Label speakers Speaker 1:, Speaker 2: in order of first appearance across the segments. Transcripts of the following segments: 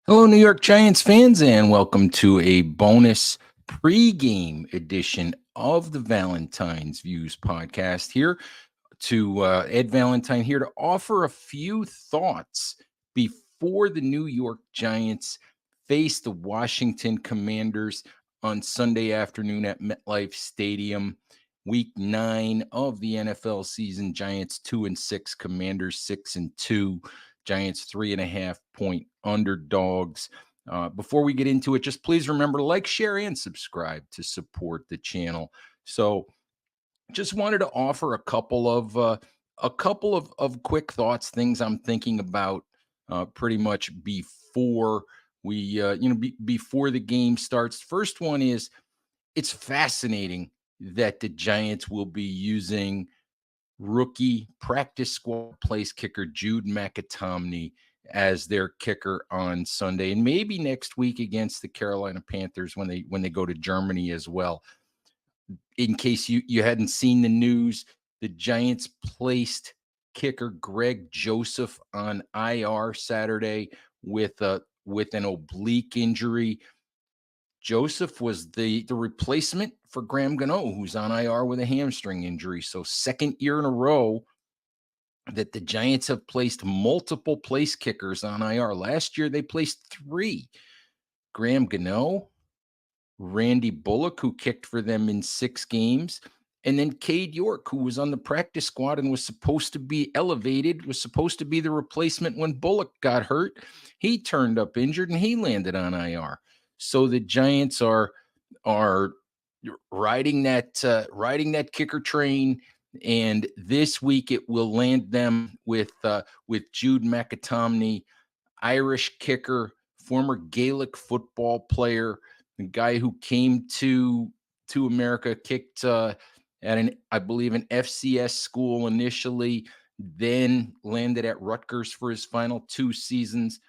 Speaker 1: Hello, New York Giants fans, and welcome to a bonus pregame edition of the Valentine's Views podcast. Here to Ed Valentine here to offer a few thoughts before the New York Giants face the Washington Commanders on Sunday afternoon at MetLife Stadium. Week 9 of the NFL season. Giants 2-6, Commanders 6-2. Giants 3.5-point underdogs. Before we get into it, just please remember to like, share, and subscribe to support the channel. So, just wanted to offer a couple of quick thoughts, things I'm thinking about pretty much before before the game starts. First one is it's fascinating that the Giants will be using rookie practice squad place kicker Jude McAtomney as their kicker on Sunday, and maybe next week against the Carolina Panthers when they go to Germany as well. In case you hadn't seen the news, the Giants placed kicker Greg Joseph on IR Saturday with an oblique injury. Joseph was the replacement for Graham Gano, who's on IR with a hamstring injury. So second year in a row that the Giants have placed multiple place kickers on IR. Last year they placed three. Graham Gano, Randy Bullock, who kicked for them in 6 games, and then Cade York, who was on the practice squad and was supposed to be elevated, was supposed to be the replacement when Bullock got hurt. He turned up injured and he landed on IR. So the Giants are riding that kicker train, and this week it will land them with Jude McAtomney, Irish kicker, former Gaelic football player, the guy who came to America, kicked at I believe an FCS school initially, then landed at Rutgers for his final 2 seasons.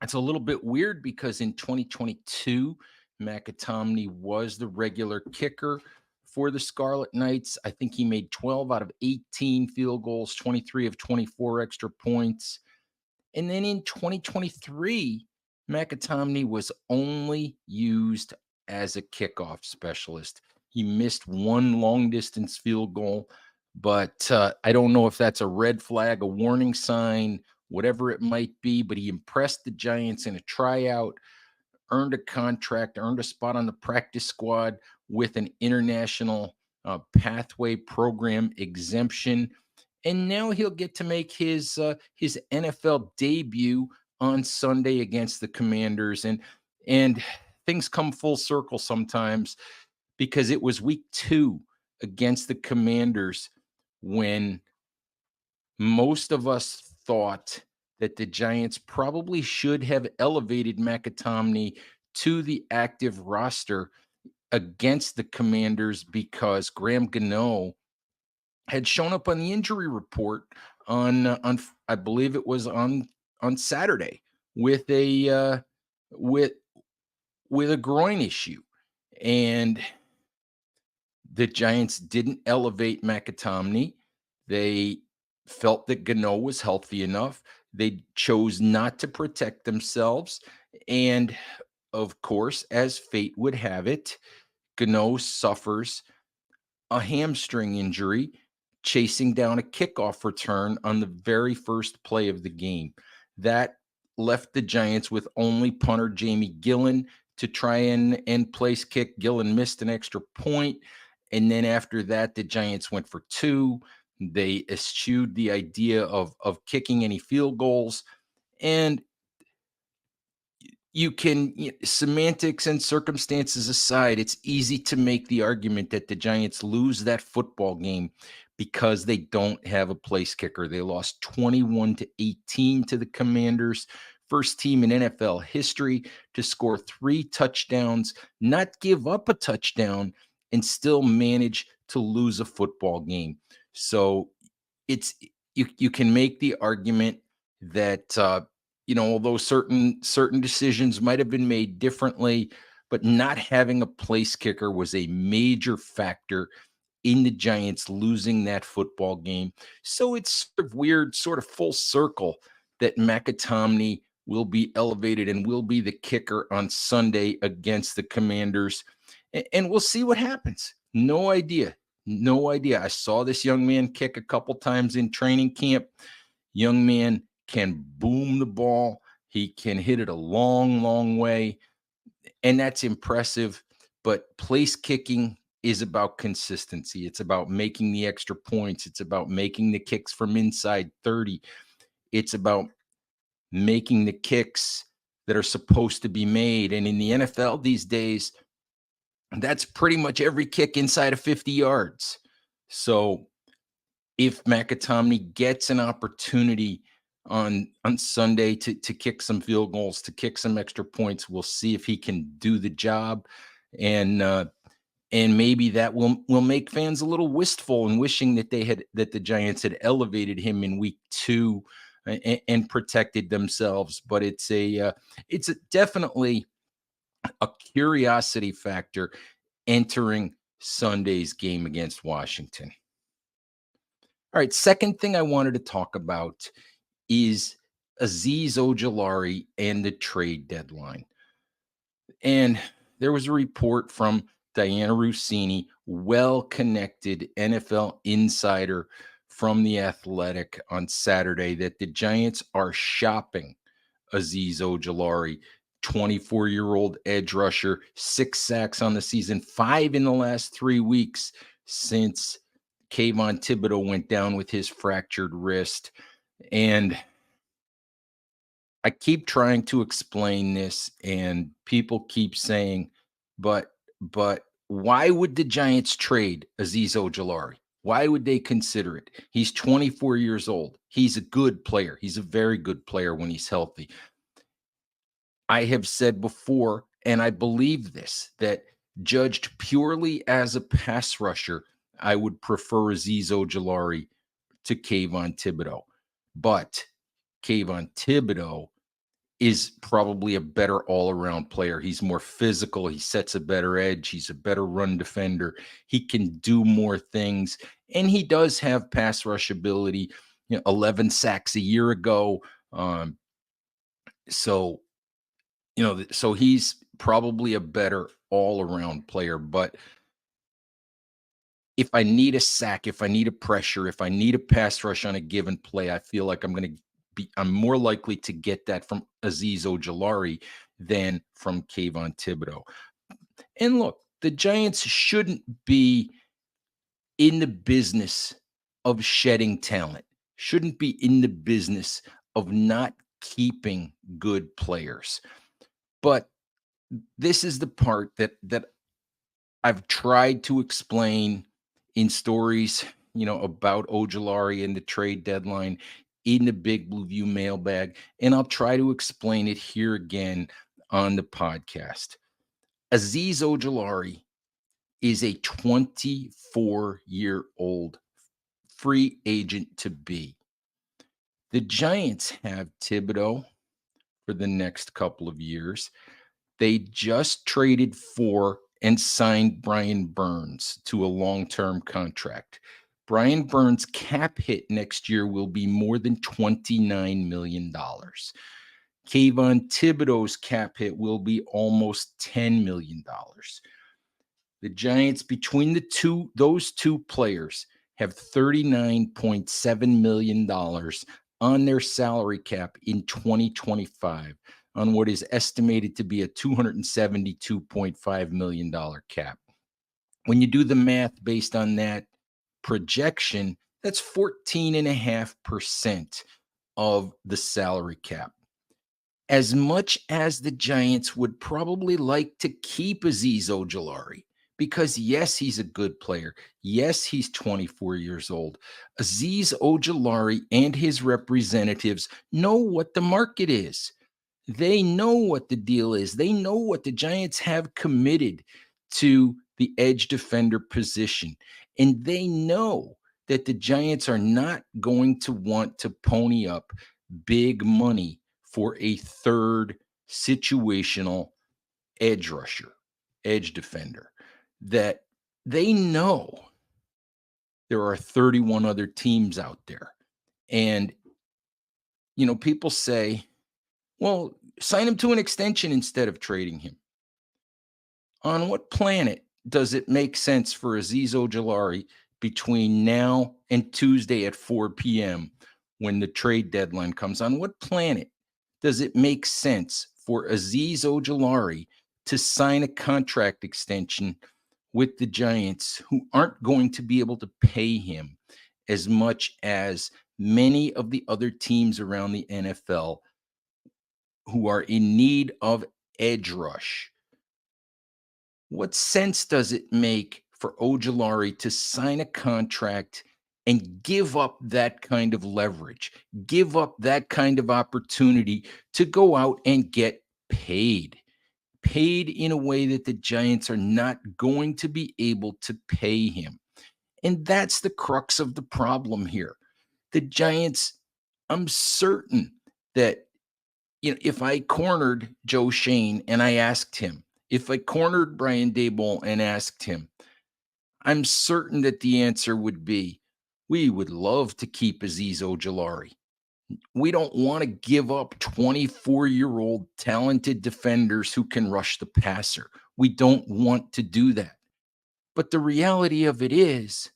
Speaker 1: It's a little bit weird because in 2022, McAtomney was the regular kicker for the Scarlet Knights. I think he made 12 out of 18 field goals, 23 of 24 extra points. And then in 2023, McAtomney was only used as a kickoff specialist. He missed one long distance field goal, but I don't know if that's a red flag, a warning sign, whatever it might be. But he impressed the Giants in a tryout, earned a contract, earned a spot on the practice squad with an international pathway program exemption, and now he'll get to make his NFL debut on Sunday against the Commanders, and things come full circle sometimes because it was week 2 against the Commanders when most of us thought that the Giants probably should have elevated McAtomney to the active roster against the Commanders because Graham Gano had shown up on the injury report on I believe it was on Saturday with with a groin issue, and the Giants didn't elevate McAtomney. They felt that Gano was healthy enough. They chose not to protect themselves. And of course, as fate would have it, Gano suffers a hamstring injury chasing down a kickoff return on the very first play of the game. That left the Giants with only punter Jamie Gillen to try and place kick. Gillen missed an extra point. And then after that, the Giants went for 2. They eschewed the idea of kicking any field goals. And semantics and circumstances aside, it's easy to make the argument that the Giants lose that football game because they don't have a place kicker. They lost 21-18 to the Commanders, first team in NFL history to score 3 touchdowns, not give up a touchdown, and still manage to lose a football game. So it's you can make the argument that although certain decisions might have been made differently, but not having a place kicker was a major factor in the Giants losing that football game. So it's sort of weird, sort of full circle that McAtomney will be elevated and will be the kicker on Sunday against the Commanders. And we'll see what happens. No idea. No idea. I saw this young man kick a couple times in training camp. Young man can boom the ball. He can hit it a long, long way. And that's impressive. But place kicking is about consistency. It's about making the extra points. It's about making the kicks from inside 30. It's about making the kicks that are supposed to be made. And in the NFL these days, that's pretty much every kick inside of 50 yards. So if McAtomney gets an opportunity on Sunday to kick some field goals, to kick some extra points, we'll see if he can do the job. And maybe that will make fans a little wistful and wishing that the Giants had elevated him in week 2 and protected themselves. But it's definitely a curiosity factor entering Sunday's game against Washington. All right, second thing I wanted to talk about is Azeez Ojulari and the trade deadline. And there was a report from Diana Russini, well-connected NFL insider from The Athletic on Saturday, that the Giants are shopping Azeez Ojulari, 24-year-old edge rusher, 6 sacks on the season, 5 in the last 3 weeks since Kayvon Thibodeau went down with his fractured wrist. And I keep trying to explain this, and people keep saying, but why would the Giants trade Azeez Ojulari? Why would they consider it? He's 24 years old. He's a good player. He's a very good player when he's healthy. I have said before, and I believe this, that judged purely as a pass rusher, I would prefer Azeez Ojulari to Kayvon Thibodeau. But Kayvon Thibodeau is probably a better all-around player. He's more physical. He sets a better edge. He's a better run defender. He can do more things, and he does have pass rush ability. 11 sacks a year ago. So so he's probably a better all-around player. But if I need a sack, if I need a pressure, if I need a pass rush on a given play, I feel like I'm more likely to get that from Azeez Ojulari than from Kayvon Thibodeau. And look, the Giants shouldn't be in the business of shedding talent, shouldn't be in the business of not keeping good players. But this is the part that I've tried to explain in stories, about Ojulari and the trade deadline in the Big Blue View mailbag, and I'll try to explain it here again on the podcast. Azeez Ojulari is a 24-year-old free agent to be. The Giants have Thibodeau for the next couple of years. They just traded for and signed Brian Burns to a long-term contract. Brian Burns' cap hit next year will be more than $29 million. Kayvon Thibodeau's cap hit will be almost $10 million. The Giants, between those two players, have $39.7 million on their salary cap in 2025 on what is estimated to be a $272.5 million cap. When you do the math based on that projection, that's 14.5% of the salary cap. As much as the Giants would probably like to keep Azeez Ojulari, because yes, he's a good player. Yes, he's 24 years old. Azeez Ojulari and his representatives know what the market is. They know what the deal is. They know what the Giants have committed to the edge defender position. And they know that the Giants are not going to want to pony up big money for a third situational edge rusher, edge defender, that they know there are 31 other teams out there. And, people say, Well, sign him to an extension instead of trading him. On what planet does it make sense for Aziz Ojolari between now and Tuesday at 4 p.m. when the trade deadline comes? On what planet does it make sense for Aziz Ojolari to sign a contract extension with the Giants who aren't going to be able to pay him as much as many of the other teams around the NFL who are in need of edge rush? What sense does it make for Ojolari to sign a contract and give up that kind of leverage, give up that kind of opportunity to go out and get paid? Paid in a way that the Giants are not going to be able to pay him. And that's the crux of the problem here. The Giants, I'm certain that, if I cornered Joe Shane and I asked him, if I cornered Brian Daboll and asked him, I'm certain that the answer would be, we would love to keep Aziz Ojolari. We don't want to give up 24-year-old talented defenders who can rush the passer. We don't want to do that. But the reality of it is,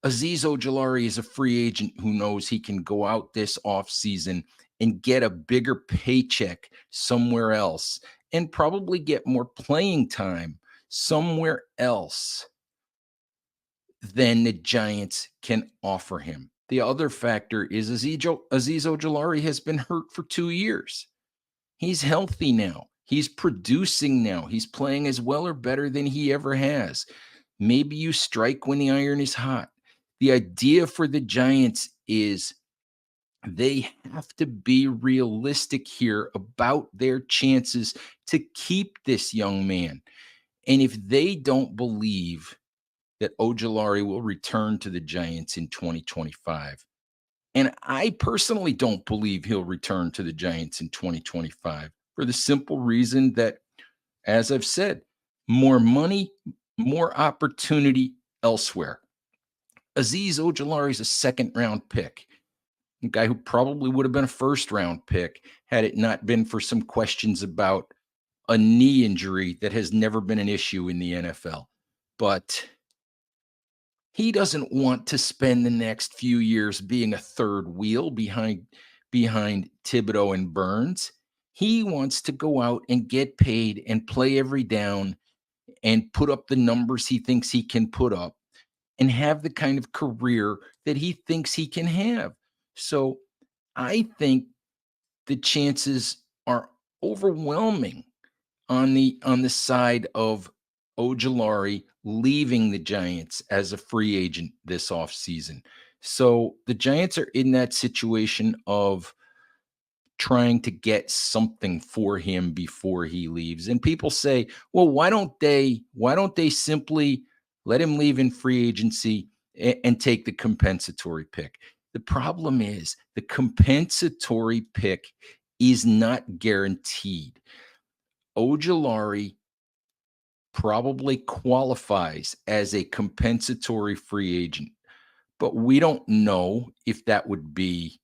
Speaker 1: Aziz Ojolari is a free agent who knows he can go out this offseason and get a bigger paycheck somewhere else and probably get more playing time somewhere else than the Giants can offer him. The other factor is Aziz Ojolari has been hurt for 2 years. He's healthy now. He's producing now. He's playing as well or better than he ever has. Maybe you strike when the iron is hot. The idea for the Giants is they have to be realistic here about their chances to keep this young man. And if they don't believe that Ojolari will return to the Giants in 2025, and I personally don't believe he'll return to the Giants in 2025 for the simple reason that, as I've said, more money, more opportunity elsewhere. Aziz Ojolari is a second round pick, a guy who probably would have been a first round pick had it not been for some questions about a knee injury that has never been an issue in the NFL. But he doesn't want to spend the next few years being a third wheel behind Thibodeau and Burns. He wants to go out and get paid and play every down and put up the numbers he thinks he can put up and have the kind of career that he thinks he can have. So I think the chances are overwhelming on the side of Ojolari leaving the Giants as a free agent this offseason. So the Giants are in that situation of trying to get something for him before he leaves. And people say, "Well, why don't they simply let him leave in free agency and take the compensatory pick?" The problem is the compensatory pick is not guaranteed. Ojolari probably qualifies as a compensatory free agent, but we don't know if that would be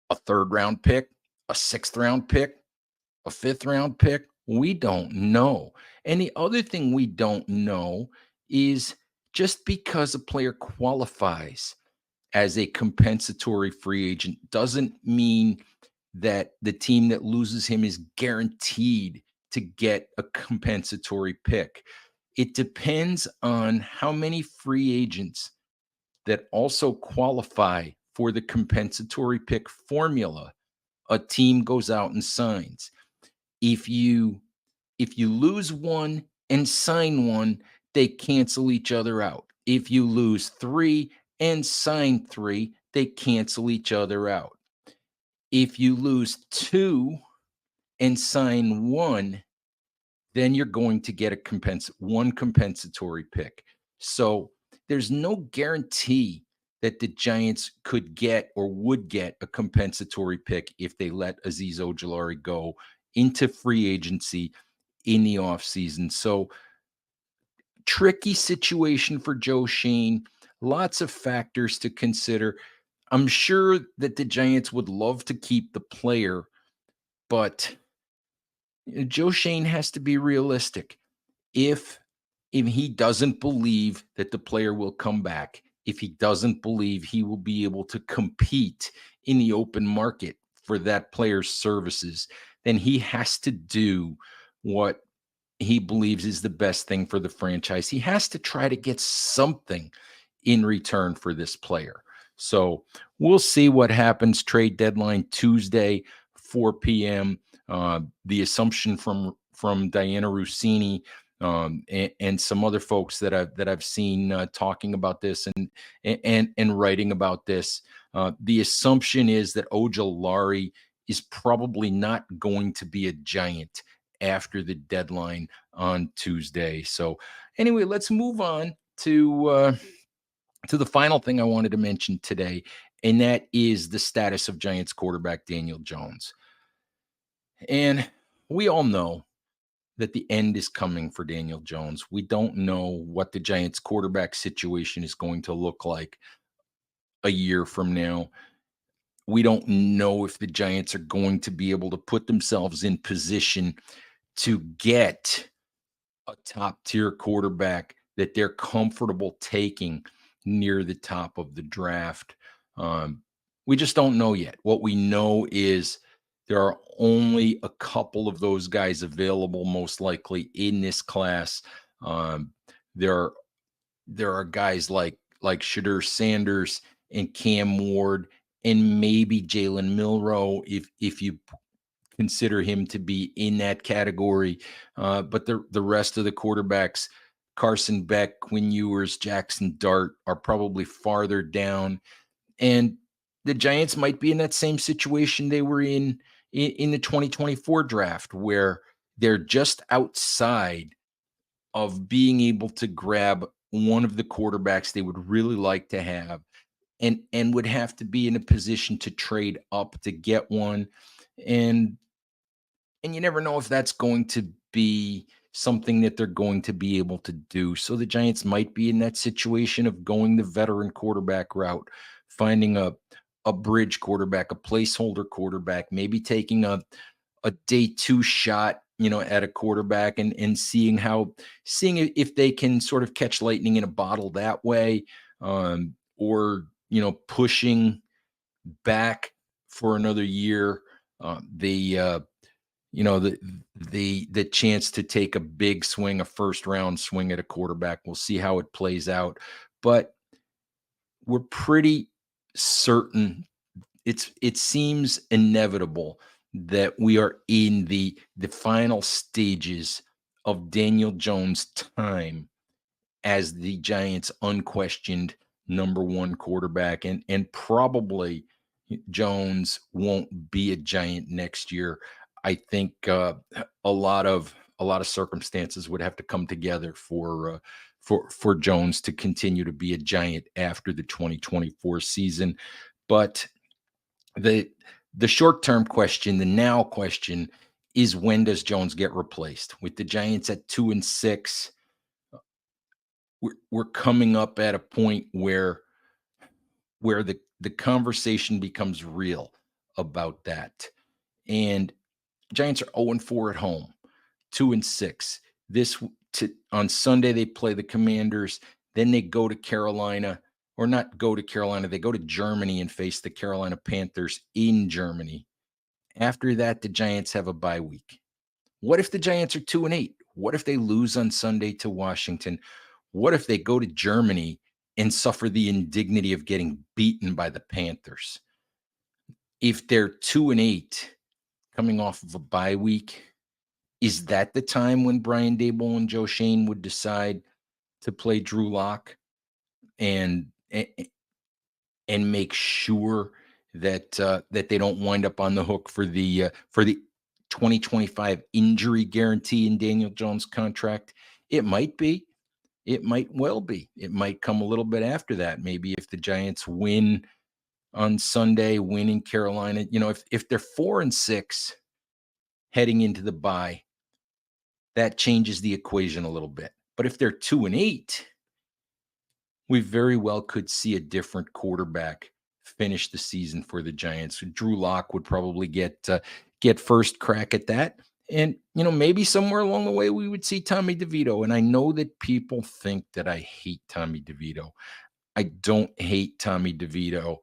Speaker 1: a third round pick, a sixth round pick, a fifth round pick. We don't know. And the other thing we don't know is just because a player qualifies as a compensatory free agent doesn't mean that the team that loses him is guaranteed to get a compensatory pick. It depends on how many free agents that also qualify for the compensatory pick formula a team goes out and signs. If you lose one and sign one, they cancel each other out. If you lose three and sign three, they cancel each other out. If you lose two and sign one, then you're going to get one compensatory pick. So there's no guarantee that the Giants could get or would get a compensatory pick if they let Aziz Ojolari go into free agency in the offseason. So tricky situation for Joe Shane. Lots of factors to consider. I'm sure that the Giants would love to keep the player, But Joe Shane has to be realistic. If if he doesn't believe that the player will come back, if he doesn't believe he will be able to compete in the open market for that player's services, then he has to do what he believes is the best thing for the franchise. He has to try to get something in return for this player. So we'll see what happens. Trade deadline Tuesday, 4 p.m. The assumption from Diana Rossini and some other folks that I've seen talking about this and writing about this. The assumption is that Ojulari is probably not going to be a Giant after the deadline on Tuesday. So anyway, let's move on to the final thing I wanted to mention today, and that is the status of Giants quarterback Daniel Jones. And we all know that the end is coming for Daniel Jones. We don't know what the Giants quarterback situation is going to look like a year from now. We don't know if the Giants are going to be able to put themselves in position to get a top tier quarterback that they're comfortable taking near the top of the draft. Um, we just don't know yet. What we know is there are only a couple of those guys available, most likely in this class. Um, there there are guys like Shadur Sanders and Cam Ward and maybe Jalen Milrow if you consider him to be in that category. But the rest of the quarterbacks, Carson Beck, Quinn Ewers, Jackson Dart, are probably farther down. And the Giants might be in that same situation they were in the 2024 draft, where they're just outside of being able to grab one of the quarterbacks they would really like to have and would have to be in a position to trade up to get one. And and you never know if that's going to be something that they're going to be able to do. So the Giants might be in that situation of going the veteran quarterback route, finding a bridge quarterback, a placeholder quarterback, maybe taking a day two shot, at a quarterback and seeing if they can sort of catch lightning in a bottle that way, or pushing back for another year. The you know the chance to take a big swing, a first round swing at a quarterback. We'll see how it plays out, but we're pretty certain it seems inevitable that we are in the final stages of Daniel Jones' time as the Giants' unquestioned number one quarterback, and probably Jones won't be a Giant next year. I think a lot of circumstances would have to come together for Jones to continue to be a Giant after the 2024 season. But the the short term question, the now question, is when does Jones get replaced? With the Giants at 2-6, we're coming up at a point where the conversation becomes real about that. And Giants are 0-4 at home, 2-6. On Sunday they play the Commanders, then they go to Carolina, or not go to Carolina, they go to Germany and face the Carolina Panthers in Germany. After that, the Giants have a bye week. What if the Giants are 2-8? What if they lose on Sunday to Washington? What if they go to Germany and suffer the indignity of getting beaten by the Panthers? If they're 2-8 coming off of a bye week, is that the time when Brian Daboll and Joe Shane would decide to play Drew Lock and and make sure that they don't wind up on the hook for the 2025 injury guarantee in Daniel Jones' contract? It might be. It might well be. It might come a little bit after that. Maybe if the Giants win on Sunday, win in Carolina, if they're 4-6 heading into the bye, that changes the equation a little bit. But if they're 2-8, we very well could see a different quarterback finish the season for the Giants. Drew Lock would probably get first crack at that. And maybe somewhere along the way we would see Tommy DeVito. And I know that people think that I hate Tommy DeVito. I don't hate Tommy DeVito.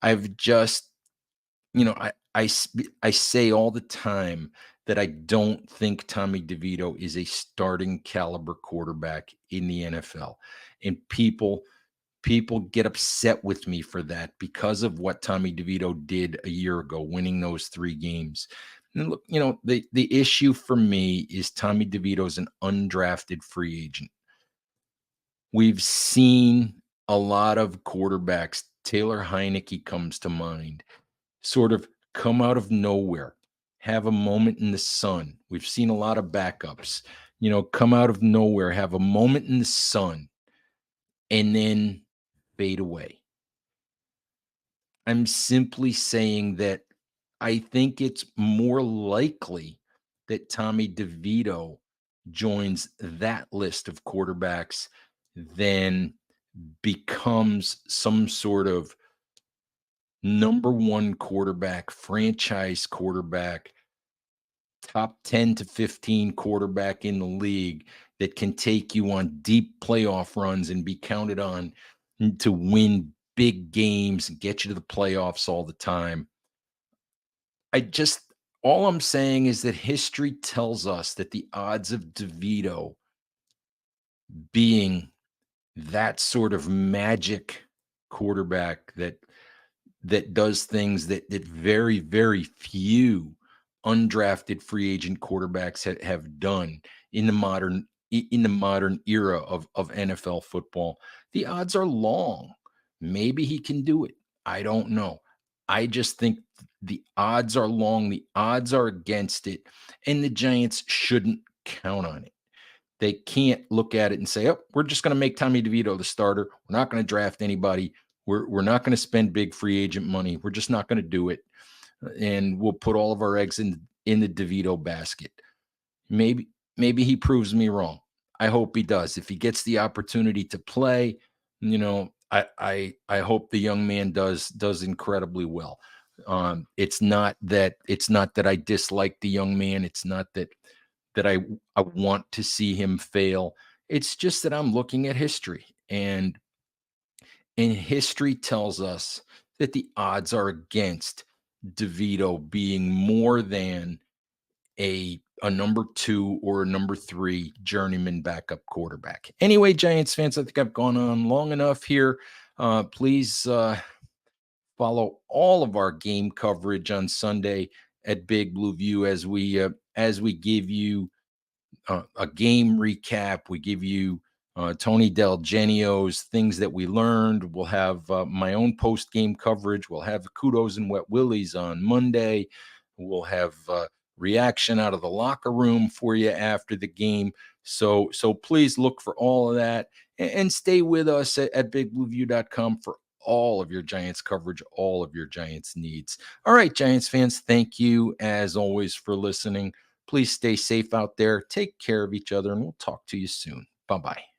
Speaker 1: I've just, I say all the time that I don't think Tommy DeVito is a starting caliber quarterback in the NFL. And people get upset with me for that because of what Tommy DeVito did a year ago, winning those 3 games. And look, the issue for me is Tommy DeVito's an undrafted free agent. We've seen a lot of quarterbacks. Taylor Heineke comes to mind, sort of come out of nowhere, have a moment in the sun. We've seen a lot of backups, come out of nowhere, have a moment in the sun, and then fade away. I'm simply saying that I think it's more likely that Tommy DeVito joins that list of quarterbacks than becomes some sort of number one quarterback, franchise quarterback, top 10 to 15 quarterback in the league that can take you on deep playoff runs and be counted on to win big games and get you to the playoffs all the time. I just All I'm saying is that history tells us that the odds of DeVito being that sort of magic quarterback that does things that very, very few undrafted free agent quarterbacks have done in the modern era of NFL football. The odds are long. Maybe he can do it. I don't know. I just think the odds are long. The odds are against it, and the Giants shouldn't count on it. They can't look at it and say, "Oh, we're just going to make Tommy DeVito the starter. We're not going to draft anybody. We're not going to spend big free agent money. We're just not going to do it, and we'll put all of our eggs in the DeVito basket." Maybe he proves me wrong. I hope he does. If he gets the opportunity to play, I hope the young man does incredibly well. It's not that I dislike the young man. It's not that I want to see him fail. It's just that I'm looking at history, and history tells us that the odds are against DeVito being more than a number 2 or a number 3 journeyman backup quarterback. Anyway, Giants fans, I think I've gone on long enough here. Please follow all of our game coverage on Sunday at Big Blue View as we give you a game recap. We give you Tony Del Genio's things that we learned. We'll have my own post game coverage. We'll have kudos and wet willies on Monday. We'll have reaction out of the locker room for you after the game. So please look for all of that and stay with us at bigblueview.com for all of your Giants coverage, all of your Giants needs. All right, Giants fans, thank you as always for listening. Please stay safe out there. Take care of each other, and we'll talk to you soon. Bye-bye.